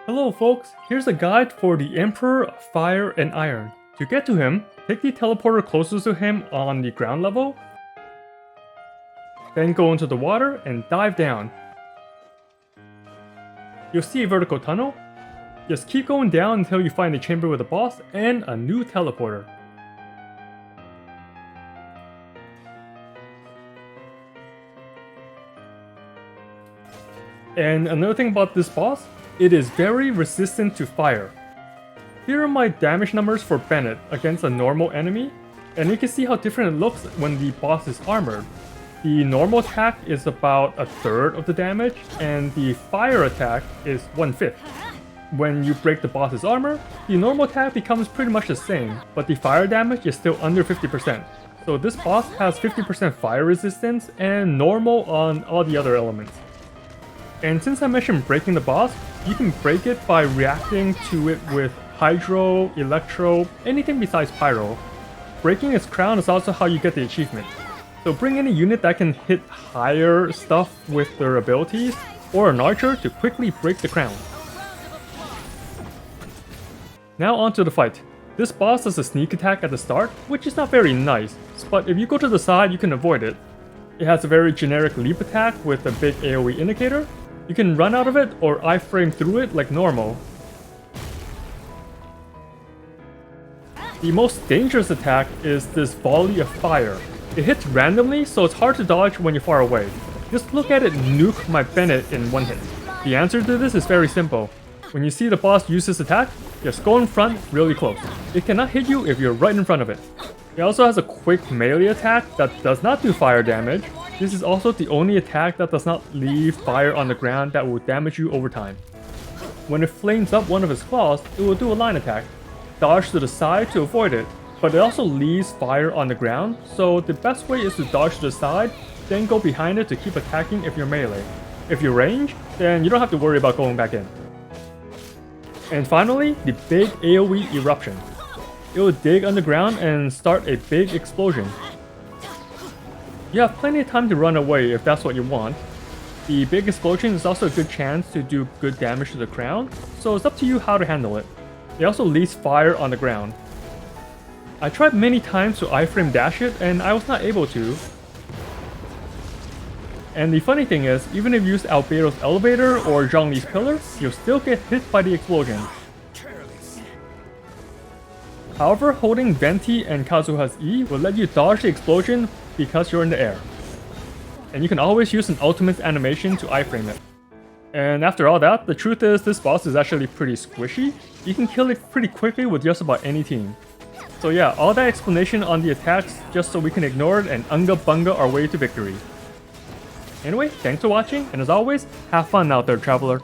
Hello folks, here's a guide for the Emperor of Fire and Iron. To get to him, take the teleporter closest to him on the ground level, then go into the water and dive down. You'll see a vertical tunnel. Just keep going down until you find the chamber with the boss and a new teleporter. And another thing about this boss, it is very resistant to fire. Here are my damage numbers for Bennett against a normal enemy, and you can see how different it looks when the boss is armored. The normal attack is about a third of the damage, and the fire attack is 1/5. When you break the boss's armor, the normal attack becomes pretty much the same, but the fire damage is still under 50%. So this boss has 50% fire resistance and normal on all the other elements. And since I mentioned breaking the boss, you can break it by reacting to it with Hydro, Electro, anything besides Pyro. Breaking its crown is also how you get the achievement. So bring any unit that can hit higher stuff with their abilities, or an archer to quickly break the crown. Now onto the fight. This boss does a sneak attack at the start, which is not very nice, but if you go to the side you can avoid it. It has a very generic leap attack with a big AoE indicator. You can run out of it or iframe through it like normal. The most dangerous attack is this volley of fire. It hits randomly, so it's hard to dodge when you're far away. Just look at it nuke my Bennett in one hit. The answer to this is very simple. When you see the boss use this attack, just go in front really close. It cannot hit you if you're right in front of it. It also has a quick melee attack that does not do fire damage. This is also the only attack that does not leave fire on the ground that will damage you over time. When it flames up one of its claws, it will do a line attack. Dodge to the side to avoid it, but it also leaves fire on the ground, so the best way is to dodge to the side, then go behind it to keep attacking if you're melee. If you're range, then you don't have to worry about going back in. And finally, the big AoE eruption. It will dig underground and start a big explosion. You have plenty of time to run away if that's what you want. The big explosion is also a good chance to do good damage to the crown, so it's up to you how to handle it. It also leaves fire on the ground. I tried many times to iframe dash it and I was not able to. And the funny thing is, even if you use Albedo's elevator or Zhongli's pillar, you'll still get hit by the explosion. However, holding Venti and Kazuha's E will let you dodge the explosion because you're in the air. And you can always use an ultimate animation to iframe it. And after all that, the truth is this boss is actually pretty squishy. You can kill it pretty quickly with just about any team. So yeah, all that explanation on the attacks just so we can ignore it and unga bunga our way to victory. Anyway, thanks for watching, and as always, have fun out there, traveler.